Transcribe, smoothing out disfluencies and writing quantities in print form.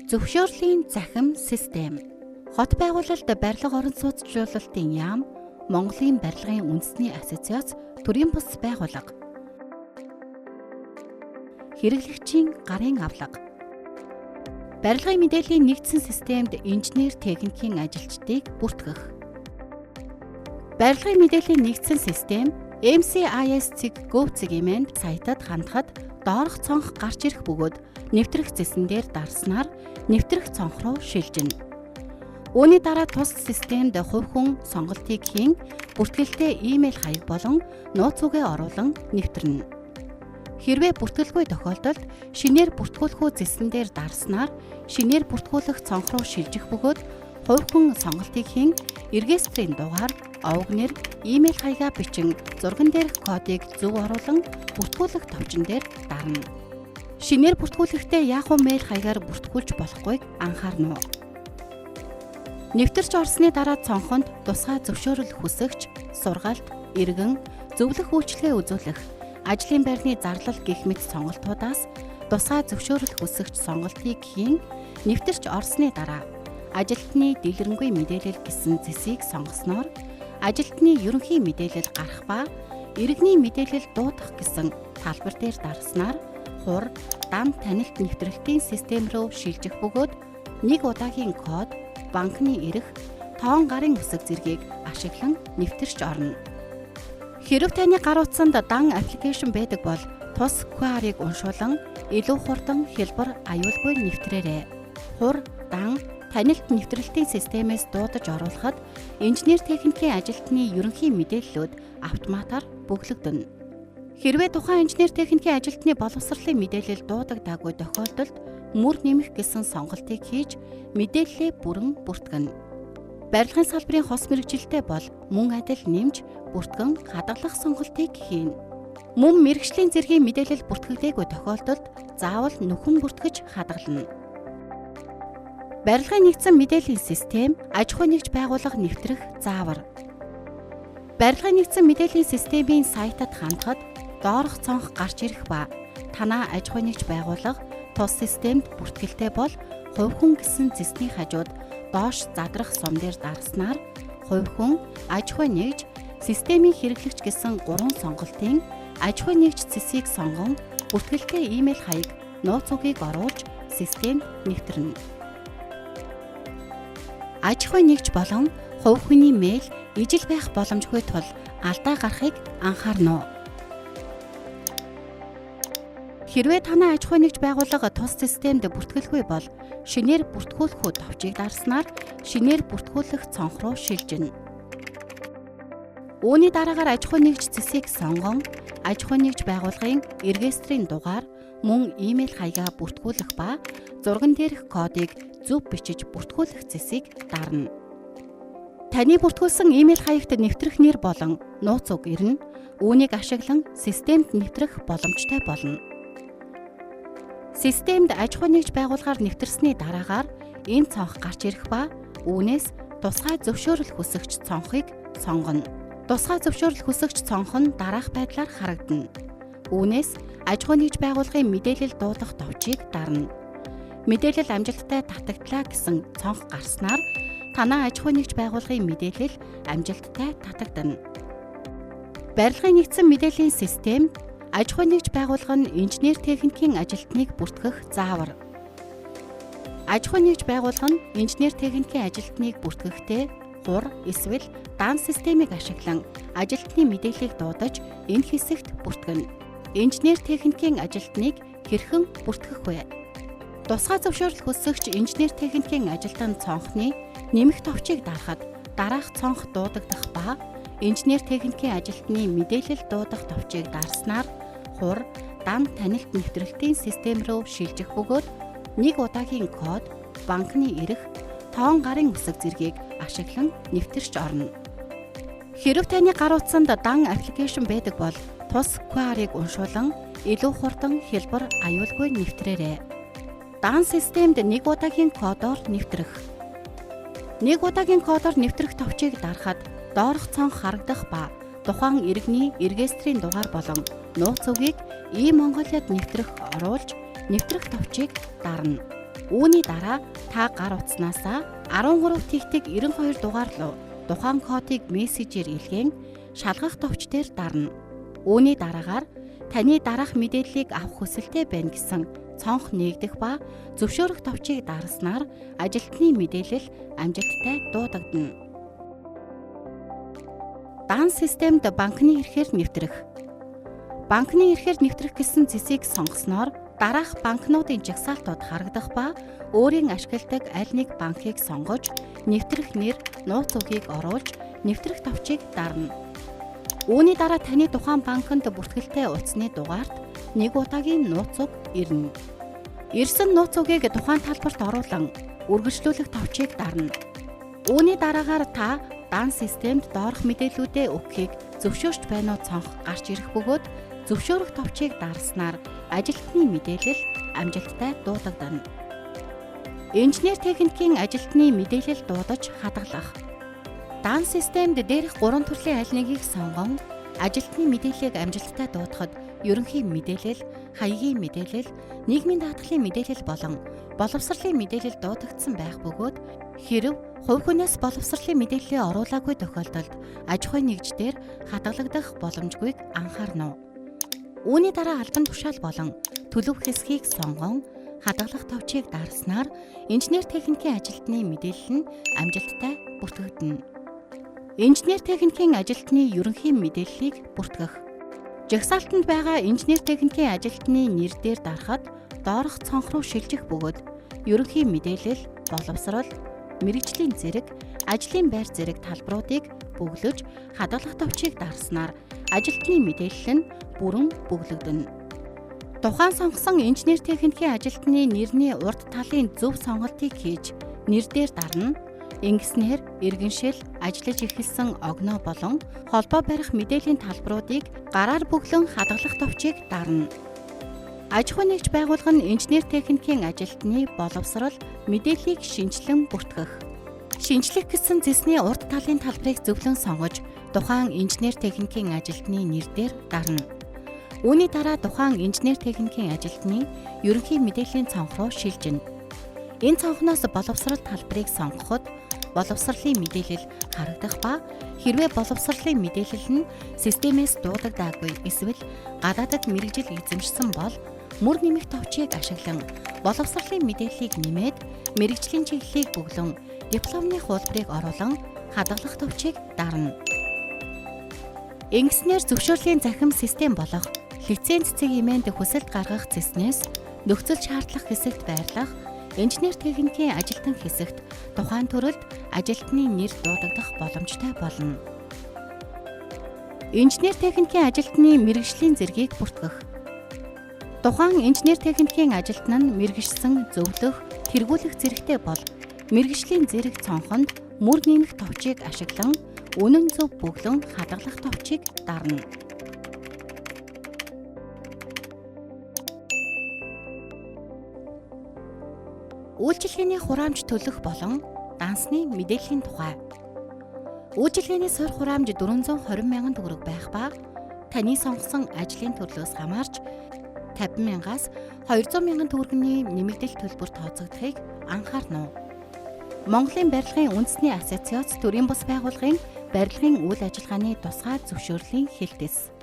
Зөвшөөрлийн захим систем. Хот байгуулалт барилга орон сууцчлуулалтын яам, Монголын барилгын үндэсний ассоциац, төрийн бус байгууллага. Хэрэглэгчийн гарын авлага. Барилгын мэдээллийн нэгдсэн системд инженер техникийн ажилчдыг бүртгэх. Барилгын мэдээллийн нэгдсэн систем MCIS.gov.mn сайтад хандхад доорх цонх гарч ирэх бөгөөд нэвтрэх зэсэн дээр дарснаар нэвтрэх цонх руу шилжинэ. Үүний дараа тус системд хувь хүн сонголтыг хийн, бүртгэлтэй имэйл хаяг болон нууц үгээ оруулан нэвтрэнэ. Хэрвээ бүртгэлгүй тохиолдолд шинээр бүртгүүлэх үү зэсэн дээр дарснаар шинээр бүртгүүлэх цонх руу шилжих бөгөөд хувь хүн сонголтыг хийн, регистрийн дугаар, овог нэр, имэйл хаягаа бичин зурган дээрх кодыг зөв оруулан бүртгүүлэх товчон дээр дарна. Шинээр бүртгүүлэхдээ Yahoo мэйл хаягаар бүртгүүлж болохгүйг анхаарна уу? Нэвтэрч орсны дараа цонхонд тусгай зөвшөөрөл хүсэгч, сургаалт, иргэн, зөвлөх үйлчлэгээ үзүүлэх, ажлын байрны зарлал гэх мэт сонголтуудаас тусгай зөвшөөрөл хүсэгч сонголтыг хийн, нэвтэрч орсны дараа ажилтны дэлгэрэнгүй мэдээлэл гэсэн зэсийг сонгосноор ажилтны ерөнхий мэдээлэл гарах ба иргэний мэдээлэл дуудах гэсэн талбар дээр дарснаар хур, дан танилт нэвтрэлтийн систем рүү шилжих бөгөөд нэг удаагийн код, банкны ирэх, тоон гарын үсэг зэргийг ашиглан нэвтэрч орно. Хэрв таны гар утсанд дан аппликейшн байдаг бол тус QR-ыг уншуулан илүү хурдан хэлбэр аюулгүй нэвтрээрэй. Хур, дан, танилт нэвтрэлтийн системээс дуудаж оруулахад инженер техникийн ажилтны ерөнхий мэдээллүүд автоматар бүглэгдэнэ. Хэрвээ тухайн инженер техникийн ажилтны боловсролын мэдээлэл дуудагдаагүй тохиолдолд мөр нэмэх гэсэн сонголтыг хийж мэдээллээ бүрэн бүртгэнэ. Барилгын салбарын хос мэргэжилтэй бол мөн адил нэмж, бүртгэн хадгалах сонголтыг хийн. Мөн мэргэжлийн зэргийн мэдээлэл бүртгэгдээгүй тохиолдолд заавал нөхөн бүртгэж хадгална. Барилгын нэгдсэн мэдээллийн систем, аж ахуй нэгж байгууллага нэвтрэх заавар. Барилгын нэгдсэн мэдээллийн системийн сайтад хандхад доорх цонх гарч ирэх ба танаа аж ахуй нэгж байгууллага тус системд бүртгэлтэй бол хувь хүн гэсэн зэсний хажууд доош задрах сум дээр дарснаар хувь хүн, аж ахуй нэгж, системийн хэрэглэгч гэсэн 3 сонголтын аж ахуй нэгж зэсийг сонгон бүртгэлтэй имэйл хаяг, нууц үгийг оруулж системд нэвтрэнэ. Аж ахуй нэгж болон хувь хүний мэйл ижил байх боломжгүй тул алдаа гарахыг анхаарна уу? Хэрвээ танай аж ахуй нэгж байгууллага тус системд бүртгэлгүй бол шинээр бүртгүүлэх үү товчийг дарснаар шинээр бүртгүүлэх цонх руу шилжинэ. Үүний дараагаар аж ахуй нэгж зэсийг сонгон аж ахуй нэгж байгууллагын регистрийн дугаар, мөн имэйл хаягаа бүртгүүлэх ба зурган дээрх кодыг зөв бичиж бүртгүүлэх зэсийг дарна. Таны бүртгүүлсэн имэйл хаягт нэвтрэх нэр болон нууц үг ирнэ. Үүнийг ашиглан системд нэвтрэх боломжтой болно. Системд аж ахуй нэгж байгууллагаар нэвтэрсний дараагаар энэ цонх гарч ирэх ба үүнээс тусгай зөвшөөрөл хүсэгч цонхыг сонгоно. Тусгай зөвшөөрөл хүсэгч цонх нь дараах байдлаар харагдана. Үүнээс аж ахуй нэгж байгууллагын мэдээлэл дуудах товчийг дарна. Мэдээлэл амжилттай татагдлаа гэсэн цонх гарснаар танаа аж ахуй нэгж байгууллагын мэдээлэл амжилттай татагдана. Барилгын нэгдсэн мэдээллийн систем, аж ахуй нэгж байгууллага нь инженер техникийн ажилтныг бүртгэх заавар. Аж ахуй нэгж байгууллага нь инженер техникийн ажилтныг бүртгэхдээ хур, эсвэл дан системийг ашиглан ажилтны мэдээллийг дуудаж энэ хэсэгт бүртгэнэ. Инженер техникийн ажилтныг хэрхэн бүртгэх вэ? Тусгай зөвшөөрөл хүсэгч инженер техникийн ажилтан цонхны нэмэх товчийг дарахад дараах цонх дуудагдах ба инженер техникийн ажилтны мэдээлэл дуудах товчийг дарснаар хур, дан танилт нэвтрэлтийн систем рүү шилжих бөгөөд нэг удаагийн код, банкны ирэх, тоон гарын үсэг зэргийг ашиглан нэвтэрч орно. Хэрв таны гар утсанд дан аппликейшн байдаг бол тус QR-ыг уншуулан илүү хурдан хэлбэр аюулгүй нэвтрээрэй. Дан системд нэг удаагийн кодоор нэвтрэх. Нэг удаагийн кодоор нэвтрэх товчийг дарахад доорх цонх харагдах ба тухайн иргэний регистрийн дугаар болон нууц үгийг e-Mongoliad нэвтрэх оруулж нэвтрэх товчийг дарна. Үүний дараа та гар утаснасаа 13-92 дугаар руу тухайн кодыг мессежээр илгээн шалгах товч дээр дарна. Үүний дараагаар таны дараах мэдээллийг авах хүсэлтэй байна гэсэн цонх нээгдэх ба зөвшөөрөх товчийг дарснаар ажилтны мэдээлэл амжилттай дуудагдана. Дан системд банкны эрхээр нэвтрэх. Банкны эрхээр нэвтрэх гэсэн зэсийг сонгосноор дараах банкнуудын жагсаалтууд харагдах ба өөрийн ашигладаг аль нэг банкыг сонгож нэвтрэх нэр, нууц үгийг оруулж нэвтрэх товчийг дарна. Үүний дараа таны тухайн банкнд бүртгэлтэй утасны дугаарт нэг удаагийн нууц үг ирнэ. Ирсэн нууц үгийг тухайн талбарт оруулан үргэлжлүүлэх товчийг дарна. Үүний дараагаар та дан системд доорх мэдээллүүдээ өгөхийг зөвшөөрч байна уу цонх гарч ирэх бөгөөд зөвшөөрөх товчийг дарснаар ажилтны мэдээлэл амжилттай дуудагдана. Инженер техникийн ажилтны мэдээлэл дуудаж хадгалах. Дан системд дээрх 3 төрлийн аль нэгийг сонгон ажилтны мэдээллийг амжилттай дуудахад ерөнхий мэдээлэл, хаягийн мэдээлэл, нийгмийн даатгалын мэдээлэл болон боловсролын мэдээлэл дуудагдсан байх бөгөөд хэрэв хувь хүнээс боловсролын мэдээллээ оруулаагүй тохиолдолд аж ахуй нэгждээр хадгалагдах боломжгүйг анхаарна. Үүний дараа албан тушаал болон төлөв хэсгийг сонгон хадгалах товчийг дарснаар инженер техникийн ажилтны мэдээлэл нь амжилттай бүртгэгдэнэ. Инженер техникийн ажилтны ерөнхий мэдээллийг бүртгэх. Жагсаалтанд байгаа инженер техникийн ажилтны нэр дээр дарахад доорх цонх руу шилжих бөгөөд ерөнхий мэдээлэл, боловсрол, мэргэжлийн зэрэг, ажлын байр зэрэг талбаруудыг бөглөж хадгалах товчийг дарснаар ажилтны мэдээлэл нь бүрэн бөглөгдөнө. Тухайн сонгосон инженер техникийн ажилтны нэрний урд талын зөв сонголтыг хийж нэр дээр дарна. Ингэснээр иргэншил, ажиллаж эхэлсэн огноо болон холбоо барих мэдээллийн талбаруудыг гараар бөглөн хадгалах товчийг дарна. Аж ахуй нэгж байгуулга нь инженер техникийн ажилтны боловсрол, мэдээллийг шинжилэн бүртгэх. Шинжлэх гэсэн зэсний урд талын талбарыг зөвлөн сонгож тухайн инженер техникийн ажилтны нэр дээр дарна. Үүний дараа тухайн инженер техникийн ажилтны ерөнхий мэдээллийн цонх руу шилжинэ. Энэ цонхноос боловсрол талбарыг сонгоход боловсролын мэдээлэл харагдах ба хэрвээ боловсролын мэдээлэл нь системээс дуудагдаагүй эсвэл гадаадад мэргэжил эзэмшсэн бол мөр нэмэх товчийг ашиглан боловсролын мэдээллийг нэмээд мэргэжлийн чиглэлийг бөглөн дипломны хуулбарыг оруулан хадгалах товчийг дарна. Ингэснээр зөвшөөрлийн захим систем болох лиценз цэг хэмээнд хүсэлт гаргах зэснээс нөхцөл шаардлах хэсэгт байрлах инженер техникийн ажилтан хэсэгт тухайн төрөлд ажилтны нэр дуудагдах боломжтой болно. Инженер техникийн ажилтны мэргэжлийн зэргийг бүртгэх. Тухайн инженер техникийн ажилтан нь мэргэжсэн зөвлөх, тэргүүлэх зэрэгтэй бол мэргэжлийн зэрэг цонхонд мөр нэмэх товчийг ашиглан үнэн зөв бөглөн хадгалах товчийг дарна. Үйлчилгээний хураамж төлөх болон дансны мэдээллийн тухай. Үйлчилгээний суур хураамж 420 мянган төгрөг байх ба таны сонгосон ажлын төрлөөс хамаарч 50 мянгаас 200 мянган төгрөгийн нэмэгдэл төлбөр тооцогдохыг анхаарна уу. Монголын барилгын үндэсний ассоциац төрийн бус байгууллагын барилгын үйл ажиллагааны тусгай зөвшөөрлийн хэлтэс.